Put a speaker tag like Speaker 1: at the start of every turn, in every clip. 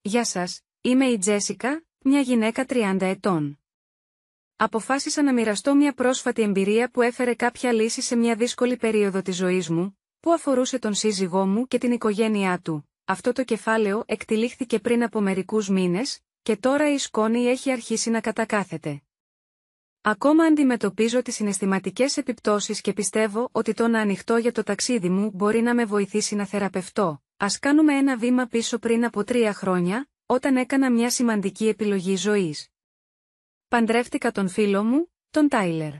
Speaker 1: Γεια σας, είμαι η Τζέσικα, μια γυναίκα 30 ετών. Αποφάσισα να μοιραστώ μια πρόσφατη εμπειρία που έφερε κάποια λύση σε μια δύσκολη περίοδο της ζωής μου, που αφορούσε τον σύζυγό μου και την οικογένειά του. Αυτό το κεφάλαιο εκτυλίχθηκε πριν από μερικούς μήνες, και τώρα η σκόνη έχει αρχίσει να κατακάθεται. Ακόμα αντιμετωπίζω τις συναισθηματικές επιπτώσεις και πιστεύω ότι το να ανοιχτώ για το ταξίδι μου μπορεί να με βοηθήσει να θεραπευτώ. Ας κάνουμε ένα βήμα πίσω πριν από 3 χρόνια, όταν έκανα μια σημαντική επιλογή ζωής. Παντρεύτηκα τον φίλο μου, τον Τάιλερ.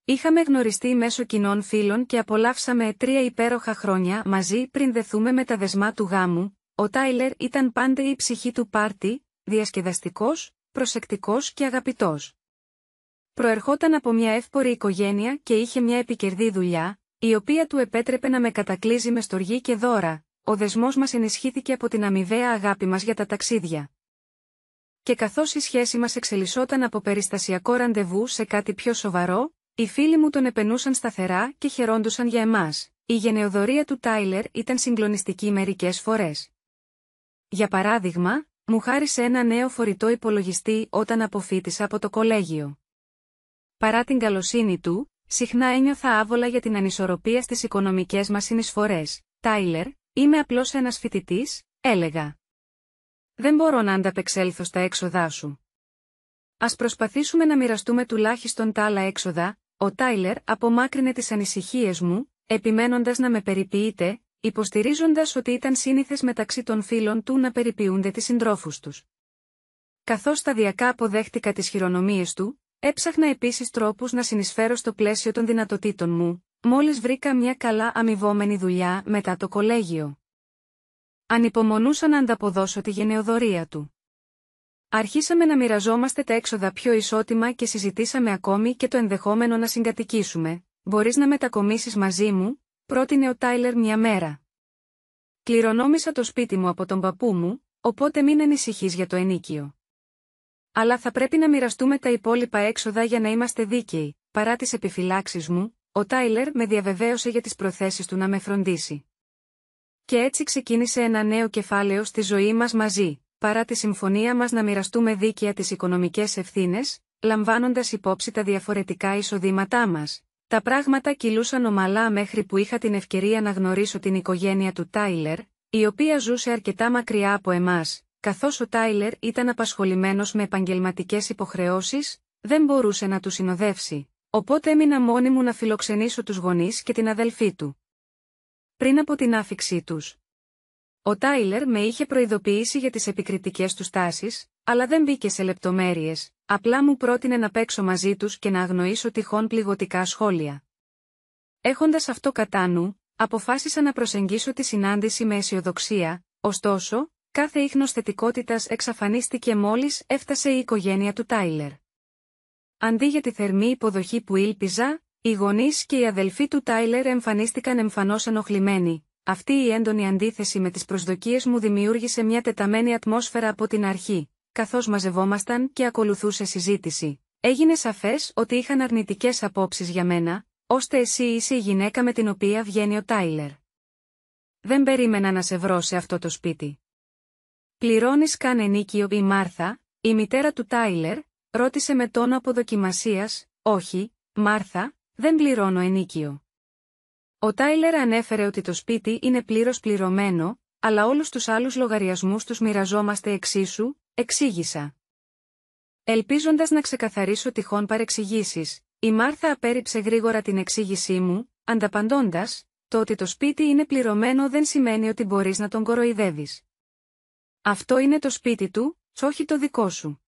Speaker 1: Είχαμε γνωριστεί μέσω κοινών φίλων και απολαύσαμε 3 υπέροχα χρόνια μαζί πριν δεθούμε με τα δεσμά του γάμου. Ο Τάιλερ ήταν πάντα η ψυχή του πάρτι, διασκεδαστικός, προσεκτικός και αγαπητός. Προερχόταν από μια εύπορη οικογένεια και είχε μια επικερδή δουλειά, η οποία του επέτρεπε να με κατακλείζει με στοργή και δώρα. Ο δεσμός μας ενισχύθηκε από την αμοιβαία αγάπη μας για τα ταξίδια. Και καθώς η σχέση μας εξελισσόταν από περιστασιακό ραντεβού σε κάτι πιο σοβαρό, οι φίλοι μου τον επενούσαν σταθερά και χαιρόντουσαν για εμάς. Η γενεοδορία του Τάιλερ ήταν συγκλονιστική μερικές φορές. Για παράδειγμα, μου χάρισε ένα νέο φορητό υπολογιστή όταν αποφοίτησα από το κολέγιο. Παρά την καλοσύνη του, συχνά ένιωθα άβολα για την ανισορροπία στις οικονομικές μας συνεισφορές. «Τάιλερ, είμαι απλώς ένας φοιτητής», έλεγα. «Δεν μπορώ να ανταπεξέλθω στα έξοδά σου. Ας προσπαθήσουμε να μοιραστούμε τουλάχιστον τα άλλα έξοδα». Ο Τάιλερ απομάκρυνε τις ανησυχίες μου, επιμένοντας να με περιποιείται, υποστηρίζοντας ότι ήταν σύνηθες μεταξύ των φίλων του να περιποιούνται τις συντρόφους τους. Καθώς σταδιακά αποδέχτηκα τις χειρονομίες του, έψαχνα επίσης τρόπους να συνεισφέρω στο πλαίσιο των δυνατοτήτων μου, μόλις βρήκα μια καλά αμοιβόμενη δουλειά μετά το κολέγιο. Ανυπομονούσα να ανταποδώσω τη γενεοδορία του. Αρχίσαμε να μοιραζόμαστε τα έξοδα πιο ισότιμα και συζητήσαμε ακόμη και το ενδεχόμενο να συγκατοικήσουμε. «Μπορείς να μετακομίσεις μαζί μου», πρότεινε ο Τάιλερ μια μέρα. «Κληρονόμησα το σπίτι μου από τον παππού μου, οπότε μην ανησυχείς για το ενοίκιο. Αλλά θα πρέπει να μοιραστούμε τα υπόλοιπα έξοδα για να είμαστε δίκαιοι». Παρά τις επιφυλάξεις μου, ο Τάιλερ με διαβεβαίωσε για τις προθέσεις του να με φροντίσει. Και έτσι ξεκίνησε ένα νέο κεφάλαιο στη ζωή μας μαζί. Παρά τη συμφωνία μας να μοιραστούμε δίκαια τις οικονομικές ευθύνες, λαμβάνοντας υπόψη τα διαφορετικά εισοδήματά μας, τα πράγματα κυλούσαν ομαλά μέχρι που είχα την ευκαιρία να γνωρίσω την οικογένεια του Τάιλερ, η οποία ζούσε αρκετά μακριά από εμάς. Καθώς ο Τάιλερ ήταν απασχολημένος με επαγγελματικές υποχρεώσεις, δεν μπορούσε να του συνοδεύσει, οπότε έμεινα μόνη μου να φιλοξενήσω τους γονείς και την αδελφή του. Πριν από την άφιξή τους, ο Τάιλερ με είχε προειδοποιήσει για τις επικριτικές του τάσεις, αλλά δεν μπήκε σε λεπτομέρειες, απλά μου πρότεινε να παίξω μαζί τους και να αγνοήσω τυχόν πληγωτικά σχόλια. Έχοντας αυτό κατά νου, αποφάσισα να προσεγγίσω τη συνάντηση με αισιοδοξία, ωστόσο, κάθε ίχνος θετικότητας εξαφανίστηκε μόλις έφτασε η οικογένεια του Τάιλερ. Αντί για τη θερμή υποδοχή που ήλπιζα, οι γονείς και οι αδελφοί του Τάιλερ εμφανίστηκαν εμφανώς ενοχλημένοι. Αυτή η έντονη αντίθεση με τις προσδοκίες μου δημιούργησε μια τεταμένη ατμόσφαιρα από την αρχή. Καθώς μαζευόμασταν και ακολουθούσε συζήτηση, έγινε σαφές ότι είχαν αρνητικές απόψεις για μένα, ώστε εσύ είσαι η γυναίκα με την οποία βγαίνει ο Τάιλερ. Δεν περίμενα να σε βρω σε αυτό το σπίτι. «Πληρώνεις καν ενοίκιο?» Η Μάρθα, η μητέρα του Τάιλερ, ρώτησε με τόνο αποδοκιμασίας. «Όχι, Μάρθα, δεν πληρώνω ενοίκιο». Ο Τάιλερ ανέφερε ότι το σπίτι είναι πλήρως πληρωμένο, αλλά όλους τους άλλους λογαριασμούς τους μοιραζόμαστε εξίσου, εξήγησα. Ελπίζοντας να ξεκαθαρίσω τυχόν παρεξηγήσεις, η Μάρθα απέρριψε γρήγορα την εξήγησή μου, ανταπαντώντας, το ότι το σπίτι είναι πληρωμένο δεν σημαίνει ότι μπορείς να τον κοροϊδεύεις. Αυτό είναι το σπίτι του, όχι το δικό σου.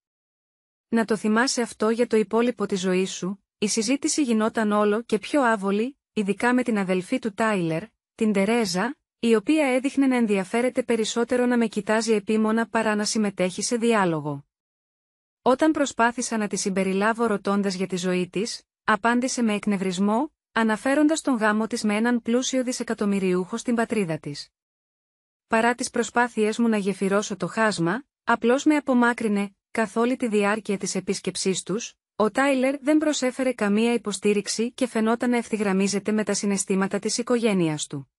Speaker 1: Να το θυμάσαι αυτό για το υπόλοιπο της ζωής σου. Η συζήτηση γινόταν όλο και πιο άβολη, ειδικά με την αδελφή του Τάιλερ, την Τερέζα, η οποία έδειχνε να ενδιαφέρεται περισσότερο να με κοιτάζει επίμονα παρά να συμμετέχει σε διάλογο. Όταν προσπάθησα να τη συμπεριλάβω ρωτώντας για τη ζωή της, απάντησε με εκνευρισμό, αναφέροντας τον γάμο της με έναν πλούσιο δισεκατομμυριούχο στην πατρίδα της. Παρά τις προσπάθειές μου να γεφυρώσω το χάσμα, απλώς με απομάκρυνε. Καθ' όλη τη διάρκεια της επίσκεψής τους, ο Τάιλερ δεν προσέφερε καμία υποστήριξη και φαινόταν να ευθυγραμμίζεται με τα συναισθήματα της οικογένειας του.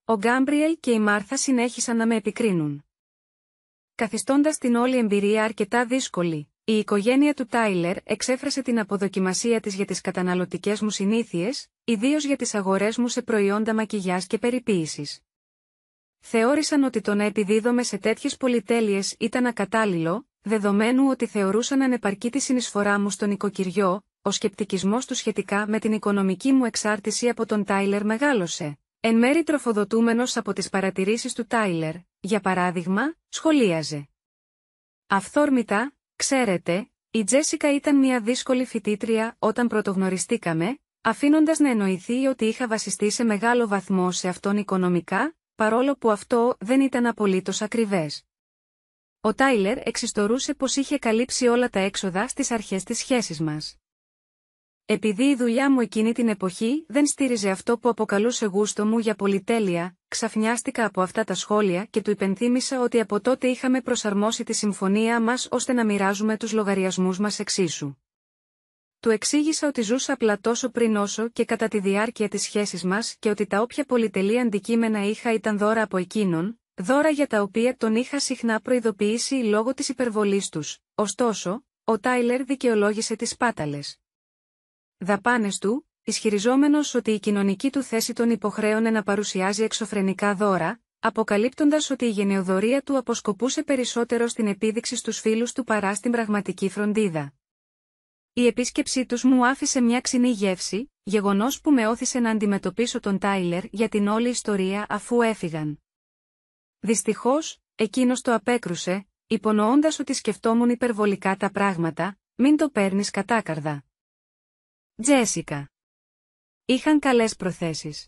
Speaker 1: Ο Γκάμπριελ και η Μάρθα συνέχισαν να με επικρίνουν. καθιστώντας την όλη εμπειρία αρκετά δύσκολη. Η οικογένεια του Τάιλερ εξέφρασε την αποδοκιμασία της για τις καταναλωτικές μου συνήθειες, ιδίως για τις αγορές μου σε προϊόντα μακιγιάζ και περιποίησης. Θεώρησαν ότι το να επιδίδομαι σε τέτοιες πολυτέλειες ήταν ακατάλληλο, δεδομένου ότι θεωρούσαν ανεπαρκή τη συνεισφορά μου στο νοικοκυριό. Ο σκεπτικισμός του σχετικά με την οικονομική μου εξάρτηση από τον Τάιλερ μεγάλωσε, εν μέρει τροφοδοτούμενος από τις παρατηρήσεις του Τάιλερ. Για παράδειγμα, σχολίαζε: «Αυθόρμητα, ξέρετε, η Τζέσικα ήταν μια δύσκολη φοιτήτρια όταν πρωτογνωριστήκαμε», αφήνοντας να εννοηθεί ότι είχα βασιστεί σε μεγάλο βαθμό σε αυτόν οικονομικά, παρόλο που αυτό δεν ήταν απολύτως ακριβές. Ο Τάιλερ εξιστορούσε πως είχε καλύψει όλα τα έξοδα στις αρχές της σχέσης μας. Επειδή η δουλειά μου εκείνη την εποχή δεν στήριζε αυτό που αποκαλούσε γούστο μου για πολυτέλεια, ξαφνιάστηκα από αυτά τα σχόλια και του υπενθύμησα ότι από τότε είχαμε προσαρμόσει τη συμφωνία μας ώστε να μοιράζουμε τους λογαριασμούς μας εξίσου. Του εξήγησα ότι ζούσα απλά τόσο πριν όσο και κατά τη διάρκεια της σχέσης μας και ότι τα όποια πολυτελή αντικείμενα είχα ήταν δώρα από εκείνον, δώρα για τα οποία τον είχα συχνά προειδοποιήσει λόγω της υπερβολής τους. Ωστόσο, ο Τάιλερ δικαιολόγησε τις σπάταλες δαπάνες του, ισχυριζόμενος ότι η κοινωνική του θέση τον υποχρέωνε να παρουσιάζει εξωφρενικά δώρα, αποκαλύπτοντας ότι η γενεοδορία του αποσκοπούσε περισσότερο στην επίδειξη στους φίλους του παρά στην πραγματική φροντίδα. Η επίσκεψή τους μου άφησε μια ξινή γεύση, γεγονός που με όθησε να αντιμετωπίσω τον Τάιλερ για την όλη ιστορία αφού έφυγαν. Δυστυχώς, εκείνος το απέκρουσε, υπονοώντας ότι σκεφτόμουν υπερβολικά τα πράγματα, μην το παίρνεις κατάκαρδα. Τζέσικα. Είχαν καλές προθέσεις.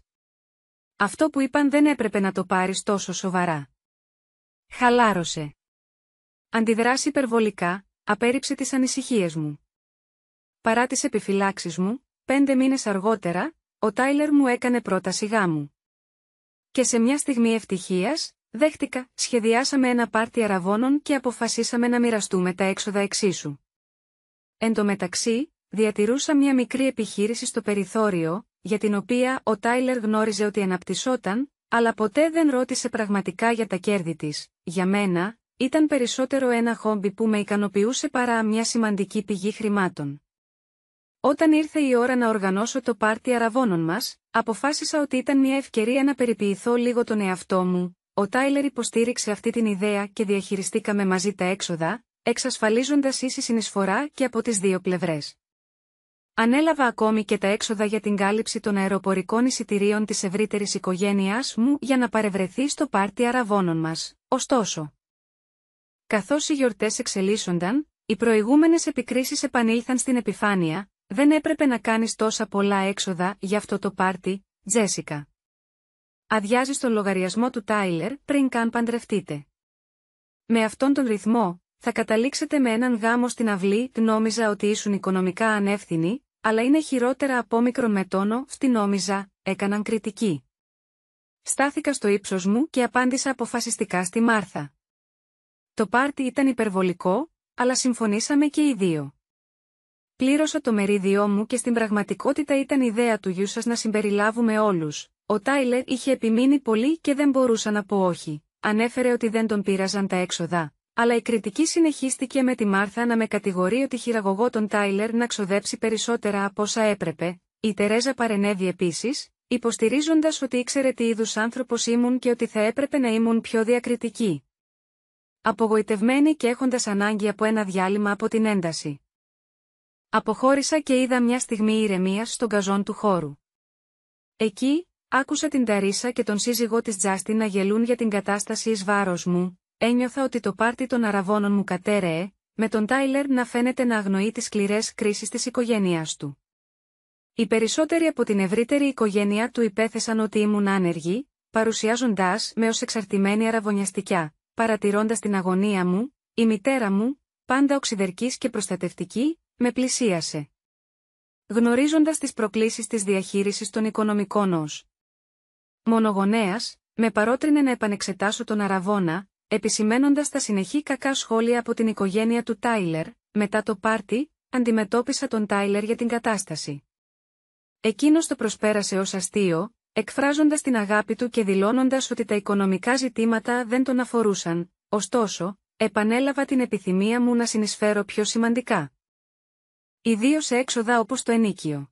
Speaker 1: Αυτό που είπαν δεν έπρεπε να το πάρεις τόσο σοβαρά. Χαλάρωσε. Αντιδράσει υπερβολικά, απέρριψε τις ανησυχίες μου. Παρά τις επιφυλάξεις μου, 5 μήνες αργότερα, ο Τάιλερ μου έκανε πρόταση γάμου. Και σε μια στιγμή ευτυχίας, δέχτηκα, σχεδιάσαμε ένα πάρτι αραβώνων και αποφασίσαμε να μοιραστούμε τα έξοδα εξίσου. Εν τω μεταξύ, διατηρούσα μια μικρή επιχείρηση στο περιθώριο, για την οποία ο Τάιλερ γνώριζε ότι αναπτυσσόταν, αλλά ποτέ δεν ρώτησε πραγματικά για τα κέρδη της. Για μένα, ήταν περισσότερο ένα χόμπι που με ικανοποιούσε παρά μια σημαντική πηγή χρημάτων. Όταν ήρθε η ώρα να οργανώσω το πάρτι αραβώνων μας, αποφάσισα ότι ήταν μια ευκαιρία να περιποιηθώ λίγο τον εαυτό μου. Ο Τάιλερ υποστήριξε αυτή την ιδέα και διαχειριστήκαμε μαζί τα έξοδα, εξασφαλίζοντας ίση συνεισφορά και από τις δύο πλευρές. Ανέλαβα ακόμη και τα έξοδα για την κάλυψη των αεροπορικών εισιτηρίων της ευρύτερης οικογένειάς μου για να παρευρεθεί στο πάρτι αραβώνων μας. Ωστόσο, καθώς οι γιορτές εξελίσσονταν, οι προηγούμενες επικρίσεις επανήλθαν στην επιφάνεια. Δεν έπρεπε να κάνεις τόσα πολλά έξοδα για αυτό το πάρτι, Τζέσικα. Αδειάζεις τον λογαριασμό του Τάιλερ πριν καν παντρευτείτε. Με αυτόν τον ρυθμό, θα καταλήξετε με έναν γάμο στην αυλή. Νόμιζα ότι ήσουν οικονομικά ανεύθυνοι, αλλά είναι χειρότερα από όμικρον με τόνο. Νόμιζα, έκαναν κριτική. Στάθηκα στο ύψος μου και απάντησα αποφασιστικά στη Μάρθα. Το πάρτι ήταν υπερβολικό, αλλά συμφωνήσαμε και οι δύο. Πλήρωσα το μερίδιό μου και στην πραγματικότητα ήταν ιδέα του γιου σας να συμπεριλάβουμε όλους. Ο Τάιλερ είχε επιμείνει πολύ και δεν μπορούσα να πω όχι. Ανέφερε ότι δεν τον πείραζαν τα έξοδα. Αλλά η κριτική συνεχίστηκε με τη Μάρθα να με κατηγορεί ότι χειραγωγώ τον Τάιλερ να ξοδέψει περισσότερα από όσα έπρεπε. Η Τερέζα παρενέβη επίσης, υποστηρίζοντας ότι ήξερε τι είδους άνθρωπος ήμουν και ότι θα έπρεπε να ήμουν πιο διακριτική. Απογοητευμένη και έχοντας ανάγκη από ένα διάλειμμα από την ένταση, αποχώρησα και είδα μια στιγμή ηρεμίας στον καζόν του χώρου. Εκεί, άκουσα την Ταρίσα και τον σύζυγό της Τζάστιν να γελούν για την κατάσταση εις βάρος μου. Ένιωθα ότι το πάρτι των αραβώνων μου κατέρεε, με τον Τάιλερ να φαίνεται να αγνοεί τις σκληρές κρίσεις της οικογένειάς του. Οι περισσότεροι από την ευρύτερη οικογένειά του υπέθεσαν ότι ήμουν άνεργη, παρουσιάζοντάς με ως εξαρτημένη αραβωνιαστικιά. Παρατηρώντας την αγωνία μου, η μητέρα μου, πάντα οξυδερκής και προστατευτική, με πλησίασε. Γνωρίζοντας τις προκλήσεις της διαχείρισης των οικονομικών ως μονογονέας, με παρότρινε να επανεξετάσω τον αραβώνα, επισημένοντας τα συνεχή κακά σχόλια από την οικογένεια του Τάιλερ. Μετά το πάρτι, αντιμετώπισα τον Τάιλερ για την κατάσταση. Εκείνος το προσπέρασε ως αστείο, εκφράζοντας την αγάπη του και δηλώνοντας ότι τα οικονομικά ζητήματα δεν τον αφορούσαν. Ωστόσο, επανέλαβα την επιθυμία μου να συνεισφέρω πιο σημαντικά. Ιδίως σε έξοδα όπως το ενοίκιο.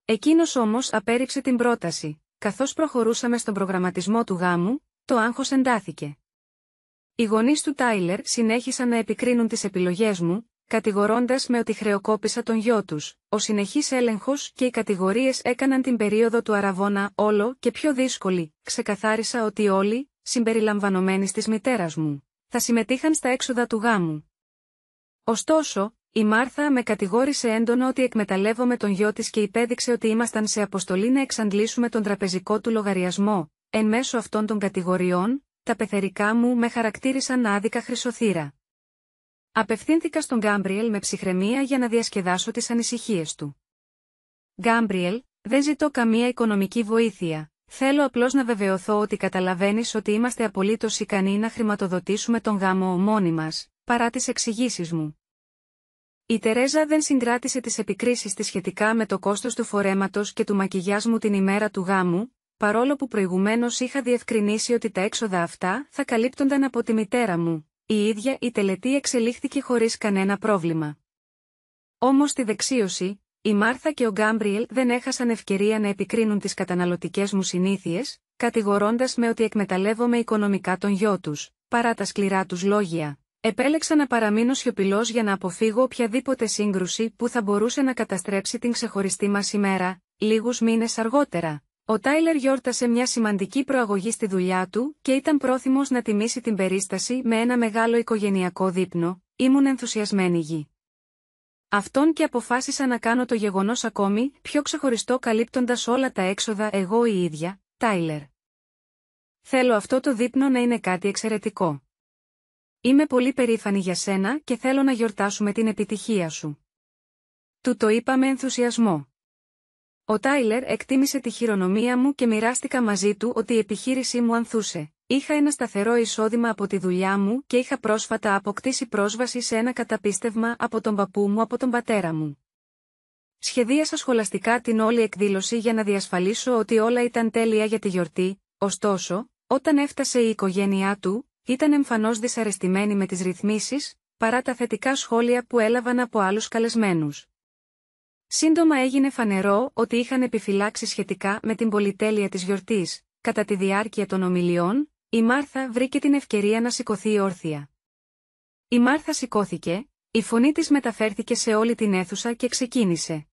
Speaker 1: Εκείνος όμως απέρριψε την πρόταση. Καθώς προχωρούσαμε στον προγραμματισμό του γάμου, το άγχος εντάθηκε. Οι γονείς του Τάιλερ συνέχισαν να επικρίνουν τις επιλογές μου, κατηγορώντας με ότι χρεοκόπησα τον γιο τους. Ο συνεχής έλεγχος και οι κατηγορίες έκαναν την περίοδο του αραβώνα όλο και πιο δύσκολη. Ξεκαθάρισα ότι όλοι, συμπεριλαμβανομένης της μητέρας μου, θα συμμετείχαν στα έξοδα του γάμου. Ωστόσο, η Μάρθα με κατηγόρησε έντονα ότι εκμεταλλεύομαι τον γιο της και υπέδειξε ότι ήμασταν σε αποστολή να εξαντλήσουμε τον τραπεζικό του λογαριασμό. Εν μέσω αυτών των κατηγοριών, τα πεθερικά μου με χαρακτήρισαν άδικα χρυσοθύρα. Απευθύνθηκα στον Γκάμπριελ με ψυχραιμία για να διασκεδάσω τις ανησυχίες του. «Γκάμπριελ, δεν ζητώ καμία οικονομική βοήθεια. Θέλω απλώς να βεβαιωθώ ότι καταλαβαίνεις ότι είμαστε απολύτως ικανοί να χρηματοδοτήσουμε τον γάμο μόνοι μας», παρά τις εξηγήσεις μου. Η Τερέζα δεν συγκράτησε τις επικρίσεις της σχετικά με το κόστος του φορέματος και του μακιγιάζ μου την ημέρα του γάμου, παρόλο που προηγουμένως είχα διευκρινίσει ότι τα έξοδα αυτά θα καλύπτονταν από τη μητέρα μου. Η ίδια η τελετή εξελίχθηκε χωρίς κανένα πρόβλημα. Όμως στη δεξίωση, η Μάρθα και ο Γκάμπριελ δεν έχασαν ευκαιρία να επικρίνουν τις καταναλωτικές μου συνήθειες, κατηγορώντας με ότι εκμεταλλεύομαι οικονομικά τον γιο τους, παρά τα σκληρά τους λόγια. Επέλεξα να παραμείνω σιωπηλός για να αποφύγω οποιαδήποτε σύγκρουση που θα μπορούσε να καταστρέψει την ξεχωριστή μας ημέρα. Λίγους μήνες αργότερα, ο Τάιλερ γιόρτασε μια σημαντική προαγωγή στη δουλειά του και ήταν πρόθυμος να τιμήσει την περίσταση με ένα μεγάλο οικογενειακό δείπνο. Ήμουν ενθουσιασμένη γη. Αυτόν και αποφάσισα να κάνω το γεγονός ακόμη πιο ξεχωριστό καλύπτοντας όλα τα έξοδα εγώ η ίδια, Τάιλερ. Θέλω αυτό το δείπνο να είναι κάτι εξαιρετικό. Είμαι πολύ περήφανη για σένα και θέλω να γιορτάσουμε την επιτυχία σου. Του το είπα με ενθουσιασμό. Ο Τάιλερ εκτίμησε τη χειρονομία μου και μοιράστηκα μαζί του ότι η επιχείρησή μου ανθούσε. Είχα ένα σταθερό εισόδημα από τη δουλειά μου και είχα πρόσφατα αποκτήσει πρόσβαση σε ένα καταπίστευμα από τον παππού μου από τον πατέρα μου. Σχεδίασα σχολαστικά την όλη εκδήλωση για να διασφαλίσω ότι όλα ήταν τέλεια για τη γιορτή, ωστόσο, όταν έφτασε η οικογένειά του, ήταν εμφανώς δυσαρεστημένη με τις ρυθμίσεις, παρά τα θετικά σχόλια που έλαβαν από άλλους καλεσμένους. Σύντομα έγινε φανερό ότι είχαν επιφυλάξει σχετικά με την πολυτέλεια της γιορτής. Κατά τη διάρκεια των ομιλιών, η Μάρθα βρήκε την ευκαιρία να σηκωθεί όρθια. Η Μάρθα σηκώθηκε, η φωνή της μεταφέρθηκε σε όλη την αίθουσα και ξεκίνησε.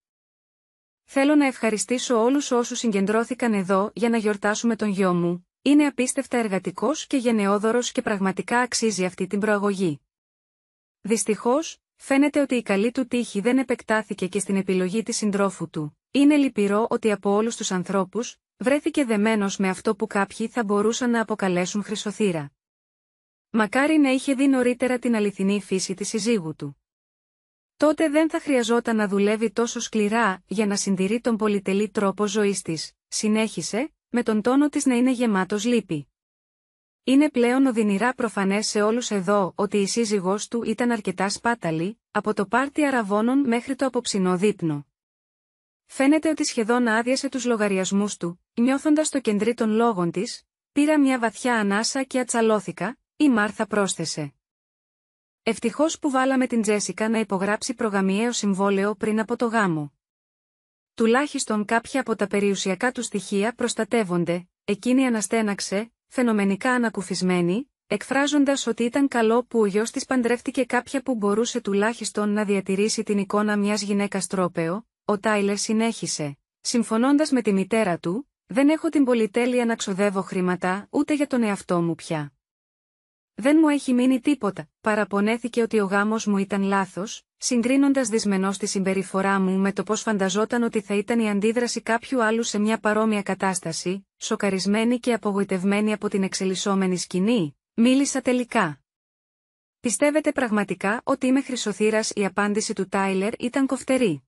Speaker 1: «Θέλω να ευχαριστήσω όλους όσους συγκεντρώθηκαν εδώ για να γιορτάσουμε τον γιο μου. Είναι απίστευτα εργατικός και γενναιόδωρος και πραγματικά αξίζει αυτή την προαγωγή. Δυστυχώς, φαίνεται ότι η καλή του τύχη δεν επεκτάθηκε και στην επιλογή της συντρόφου του. Είναι λυπηρό ότι από όλους τους ανθρώπους, βρέθηκε δεμένος με αυτό που κάποιοι θα μπορούσαν να αποκαλέσουν χρυσοθύρα. Μακάρι να είχε δει νωρίτερα την αληθινή φύση της συζύγου του. Τότε δεν θα χρειαζόταν να δουλεύει τόσο σκληρά για να συντηρεί τον πολυτελή τρόπο ζωής της», συνέχισε, με τον τόνο της να είναι γεμάτος λύπη. «Είναι πλέον οδυνηρά προφανές σε όλους εδώ ότι η σύζυγός του ήταν αρκετά σπάταλη, από το πάρτι αραβώνων μέχρι το απόψινό δείπνο. Φαίνεται ότι σχεδόν άδειασε τους λογαριασμούς του, νιώθοντας το κεντρί των λόγων της, πήρα μια βαθιά ανάσα και ατσαλώθηκα», η Μάρθα πρόσθεσε. «Ευτυχώς που βάλαμε την Τζέσικα να υπογράψει προγαμιαίο συμβόλαιο πριν από το γάμο. Τουλάχιστον κάποια από τα περιουσιακά του στοιχεία προστατεύονται», εκείνη αναστέναξε, φαινομενικά ανακουφισμένη, εκφράζοντας ότι ήταν καλό που ο γιος της παντρεύτηκε κάποια που μπορούσε τουλάχιστον να διατηρήσει την εικόνα μιας γυναίκας τρόπαιο. Ο Τάιλερ συνέχισε, συμφωνώντας με τη μητέρα του, «Δεν έχω την πολυτέλεια να ξοδεύω χρήματα ούτε για τον εαυτό μου πια. Δεν μου έχει μείνει τίποτα», παραπονέθηκε ότι ο γάμος μου ήταν λάθος, συγκρίνοντας δυσμενώς τη συμπεριφορά μου με το πώς φανταζόταν ότι θα ήταν η αντίδραση κάποιου άλλου σε μια παρόμοια κατάσταση. Σοκαρισμένη και απογοητευμένη από την εξελισσόμενη σκηνή, μίλησα τελικά. «Πιστεύετε πραγματικά ότι είμαι χρυσοθύρας?» Η απάντηση του Τάιλερ ήταν κοφτερή.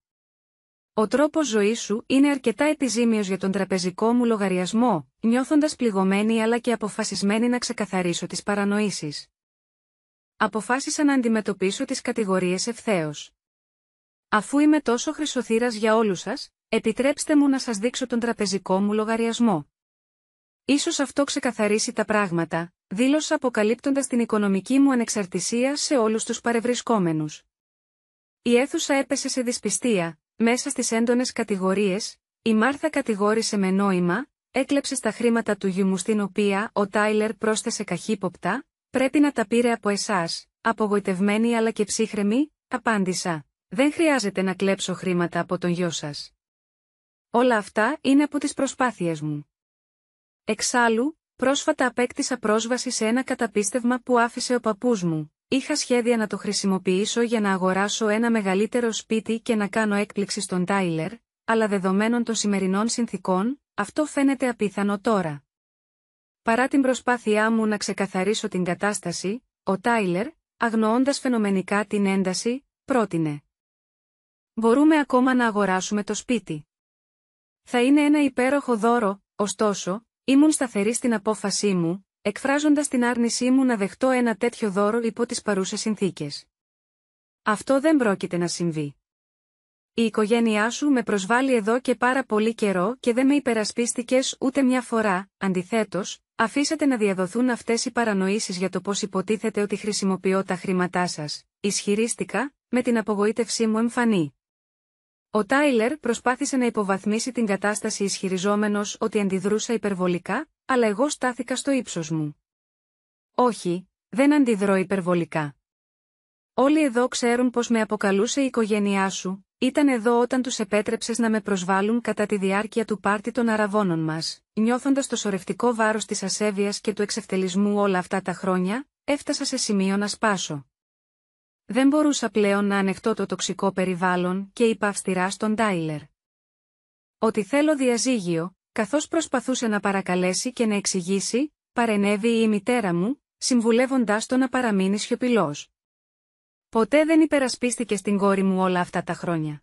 Speaker 1: «Ο τρόπος ζωής σου είναι αρκετά επιζήμιος για τον τραπεζικό μου λογαριασμό», νιώθοντας πληγωμένη αλλά και αποφασισμένη να ξεκαθαρίσω τις παρανοήσεις. Αποφάσισα να αντιμετωπίσω τις κατηγορίες ευθέως. «Αφού είμαι τόσο χρυσοθύρας για όλους σας, επιτρέψτε μου να σας δείξω τον τραπεζικό μου λογαριασμό. Ίσως αυτό ξεκαθαρίσει τα πράγματα», δήλωσα αποκαλύπτοντας την οικονομική μου ανεξαρτησία σε όλους τους παρευρισκόμενους. Η αίθουσα έπεσε σε δυσπιστία, μέσα στις έντονες κατηγορίες, η Μάρθα κατηγόρησε με νόημα, έκλεψε στα χρήματα του γιου μου, στην οποία ο Τάιλερ πρόσθεσε καχύποπτα, πρέπει να τα πήρε από εσάς. Απογοητευμένη αλλά και ψύχρεμη, απάντησα, δεν χρειάζεται να κλέψω χρήματα από τον γιο σας. Όλα αυτά είναι από τις προσπάθειες μου. Εξάλλου, πρόσφατα απέκτησα πρόσβαση σε ένα καταπίστευμα που άφησε ο παππούς μου. Είχα σχέδια να το χρησιμοποιήσω για να αγοράσω ένα μεγαλύτερο σπίτι και να κάνω έκπληξη στον Τάιλερ, αλλά δεδομένων των σημερινών συνθηκών, αυτό φαίνεται απίθανο τώρα. Παρά την προσπάθειά μου να ξεκαθαρίσω την κατάσταση, ο Τάιλερ, αγνοώντας φαινομενικά την ένταση, πρότεινε. Μπορούμε ακόμα να αγοράσουμε το σπίτι. Θα είναι ένα υπέροχο δώρο, ωστόσο, ήμουν σταθερή στην απόφασή μου, εκφράζοντας την άρνησή μου να δεχτώ ένα τέτοιο δώρο υπό τις παρούσες συνθήκες. Αυτό δεν πρόκειται να συμβεί. Η οικογένειά σου με προσβάλλει εδώ και πάρα πολύ καιρό και δεν με υπερασπίστηκες ούτε μια φορά, αντιθέτως, αφήσατε να διαδοθούν αυτές οι παρανοήσεις για το πώς υποτίθεται ότι χρησιμοποιώ τα χρήματά σας, ισχυρίστηκα, με την απογοήτευσή μου εμφανή. Ο Τάιλερ προσπάθησε να υποβαθμίσει την κατάσταση ισχυριζόμενος ότι αντιδρούσα υπερβολικά, αλλά εγώ στάθηκα στο ύψος μου. Όχι, δεν αντιδρώ υπερβολικά. Όλοι εδώ ξέρουν πως με αποκαλούσε η οικογένειά σου, ήταν εδώ όταν τους επέτρεψες να με προσβάλλουν κατά τη διάρκεια του πάρτι των αραβώνων μας, νιώθοντας το σωρευτικό βάρος της ασέβειας και του εξευτελισμού όλα αυτά τα χρόνια, έφτασα σε σημείο να σπάσω. Δεν μπορούσα πλέον να ανεχτώ το τοξικό περιβάλλον και είπα αυστηρά στον Τάιλερ. Ότι θέλω διαζύγιο, καθώς προσπαθούσε να παρακαλέσει και να εξηγήσει, παρενέβη η μητέρα μου, συμβουλεύοντάς το να παραμείνει σιωπηλός. Ποτέ δεν υπερασπίστηκε στην κόρη μου όλα αυτά τα χρόνια.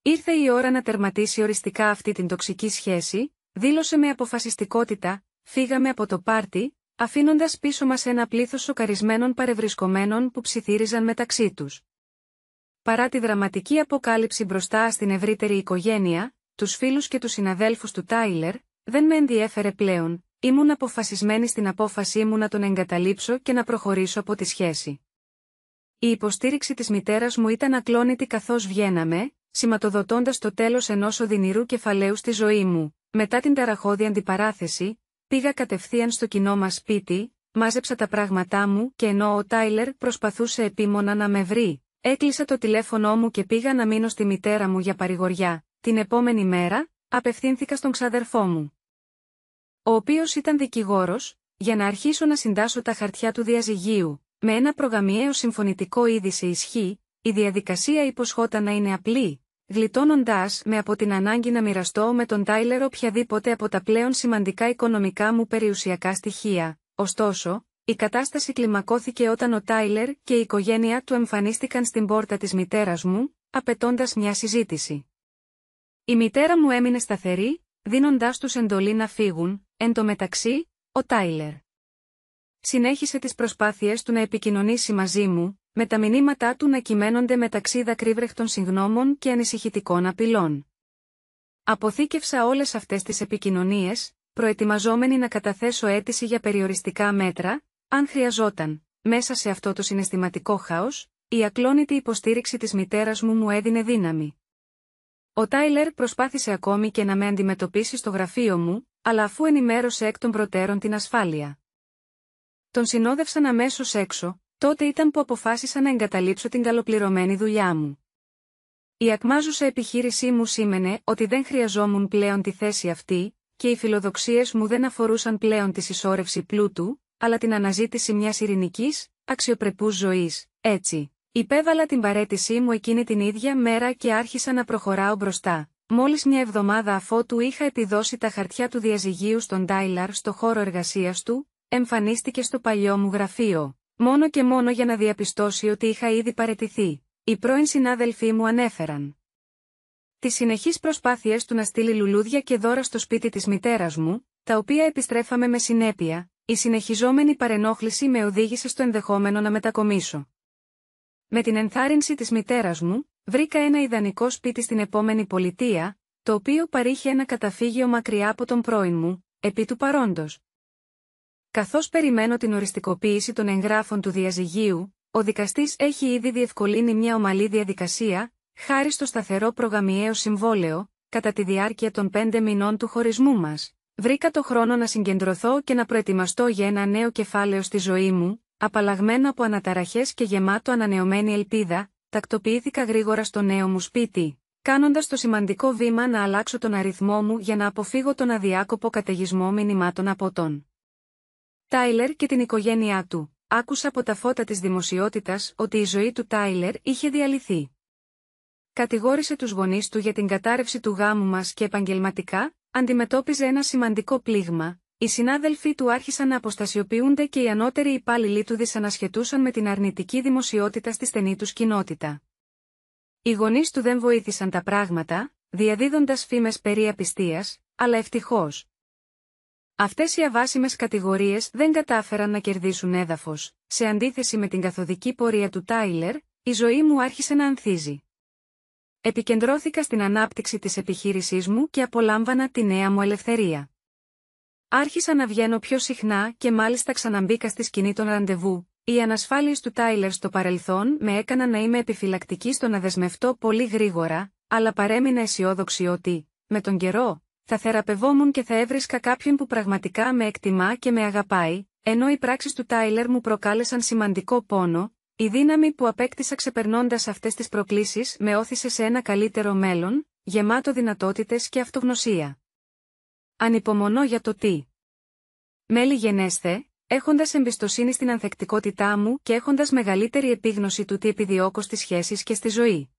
Speaker 1: Ήρθε η ώρα να τερματίσει οριστικά αυτή την τοξική σχέση, δήλωσε με αποφασιστικότητα, φύγαμε από το πάρτι, αφήνοντας πίσω μας ένα πλήθος σοκαρισμένων παρευρισκομένων που ψιθύριζαν μεταξύ τους. Παρά τη δραματική αποκάλυψη μπροστά στην ευρύτερη οικογένεια, τους φίλους και τους συναδέλφους του Τάιλερ, δεν με ενδιέφερε πλέον, ήμουν αποφασισμένη στην απόφασή μου να τον εγκαταλείψω και να προχωρήσω από τη σχέση. Η υποστήριξη της μητέρας μου ήταν ακλόνητη καθώς βγαίναμε, σηματοδοτώντας το τέλος ενός οδυνηρού κεφαλαίου στη ζωή μου. Μετά την ταραχώδη αντιπαράθεση, πήγα κατευθείαν στο κοινό μας σπίτι, μάζεψα τα πράγματά μου και ενώ ο Τάιλερ προσπαθούσε επίμονα να με βρει, έκλεισα το τηλέφωνό μου και πήγα να μείνω στη μητέρα μου για παρηγοριά. Την επόμενη μέρα, απευθύνθηκα στον ξαδερφό μου, ο οποίος ήταν δικηγόρος, για να αρχίσω να συντάσσω τα χαρτιά του διαζυγίου. Με ένα προγαμιαίο συμφωνητικό ήδη σε ισχύ, η διαδικασία υποσχόταν να είναι απλή, γλιτώνοντάς με από την ανάγκη να μοιραστώ με τον Τάιλερ οποιαδήποτε από τα πλέον σημαντικά οικονομικά μου περιουσιακά στοιχεία. Ωστόσο, η κατάσταση κλιμακώθηκε όταν ο Τάιλερ και η οικογένειά του εμφανίστηκαν στην πόρτα της μητέρας μου, απαιτώντας μια συζήτηση. Η μητέρα μου έμεινε σταθερή, δίνοντάς τους εντολή να φύγουν, εν τω μεταξύ, ο Τάιλερ συνέχισε τις προσπάθειες του να επικοινωνήσει μαζί μου, με τα μηνύματά του να κυμαίνονται μεταξύ δακρύβρεχτων συγγνώμων και ανησυχητικών απειλών. Αποθήκευσα όλες αυτές τις επικοινωνίες, προετοιμαζόμενη να καταθέσω αίτηση για περιοριστικά μέτρα, αν χρειαζόταν. Μέσα σε αυτό το συναισθηματικό χάος, η ακλόνητη υποστήριξη της μητέρας μου έδινε δύναμη. Ο Τάιλερ προσπάθησε ακόμη και να με αντιμετωπίσει στο γραφείο μου, αλλά αφού ενημέρωσε εκ των προτέρων την ασφάλεια. Τον συνόδευσαν αμέσως έξω, τότε ήταν που αποφάσισα να εγκαταλείψω την καλοπληρωμένη δουλειά μου. Η ακμάζουσα επιχείρησή μου σήμαινε ότι δεν χρειαζόμουν πλέον τη θέση αυτή, και οι φιλοδοξίες μου δεν αφορούσαν πλέον τη συσσόρευση πλούτου, αλλά την αναζήτηση μιας ειρηνικής, αξιοπρεπούς ζωής. Έτσι, υπέβαλα την παραίτησή μου εκείνη την ίδια μέρα και άρχισα να προχωράω μπροστά. Μόλις μια εβδομάδα αφότου είχα επιδώσει τα χαρτιά του διαζυγίου στον Τάιλερ στο χώρο εργασίας του, εμφανίστηκε στο παλιό μου γραφείο, μόνο και μόνο για να διαπιστώσει ότι είχα ήδη παραιτηθεί. Οι πρώην συνάδελφοί μου ανέφεραν τις συνεχείς προσπάθειες του να στείλει λουλούδια και δώρα στο σπίτι της μητέρας μου, τα οποία επιστρέφαμε με συνέπεια. Η συνεχιζόμενη παρενόχληση με οδήγησε στο ενδεχόμενο να μετακομίσω. Με την ενθάρρυνση της μητέρας μου, βρήκα ένα ιδανικό σπίτι στην επόμενη πολιτεία, το οποίο παρήχε ένα καταφύγιο μακριά από τον πρώην μου, επί του παρόντος. Καθώς περιμένω την οριστικοποίηση των εγγράφων του διαζυγίου, ο δικαστής έχει ήδη διευκολύνει μια ομαλή διαδικασία, χάρη στο σταθερό προγαμιαίο συμβόλαιο, κατά τη διάρκεια των 5 μηνών του χωρισμού μας. Βρήκα το χρόνο να συγκεντρωθώ και να προετοιμαστώ για ένα νέο κεφάλαιο στη ζωή μου, απαλλαγμένο από αναταραχές και γεμάτο ανανεωμένη ελπίδα. Τακτοποιήθηκα γρήγορα στο νέο μου σπίτι, κάνοντας το σημαντικό βήμα να αλλάξω τον αριθμό μου για να αποφύγω τον αδιάκοπο καταιγισμό μηνυμάτων από τον Τάιλερ και την οικογένειά του. Άκουσα από τα φώτα της δημοσιότητας ότι η ζωή του Τάιλερ είχε διαλυθεί. Κατηγόρησε τους γονείς του για την κατάρρευση του γάμου μας και επαγγελματικά αντιμετώπιζε ένα σημαντικό πλήγμα. Οι συνάδελφοί του άρχισαν να αποστασιοποιούνται και οι ανώτεροι υπάλληλοι του δυσανασχετούσαν με την αρνητική δημοσιότητα στη στενή τους κοινότητα. Οι γονείς του δεν βοήθησαν τα πράγματα, διαδίδοντας φήμες περί απιστίας, αλλά ευτυχώς αυτές οι αβάσιμες κατηγορίες δεν κατάφεραν να κερδίσουν έδαφος. Σε αντίθεση με την καθοδική πορεία του Τάιλερ, η ζωή μου άρχισε να ανθίζει. Επικεντρώθηκα στην ανάπτυξη της επιχείρησής μου και απολάμβανα τη νέα μου ελευθερία. Άρχισα να βγαίνω πιο συχνά και μάλιστα ξαναμπήκα στη σκηνή των ραντεβού. Οι ανασφάλειες του Τάιλερ στο παρελθόν με έκαναν να είμαι επιφυλακτική στο να δεσμευτώ πολύ γρήγορα, αλλά παρέμεινα αισιόδοξη ότι, με τον καιρό, θα θεραπευόμουν και θα έβρισκα κάποιον που πραγματικά με εκτιμά και με αγαπάει, ενώ οι πράξεις του Τάιλερ μου προκάλεσαν σημαντικό πόνο. Η δύναμη που απέκτησα ξεπερνώντας αυτές τις προκλήσεις με όθησε σε ένα καλύτερο μέλλον, γεμάτο δυνατότητες και αυτογνωσία. Ανυπομονώ για το τι μέλη γενέσθε, έχοντας εμπιστοσύνη στην ανθεκτικότητά μου και έχοντας μεγαλύτερη επίγνωση του τι επιδιώκω στις σχέσεις και στη ζωή.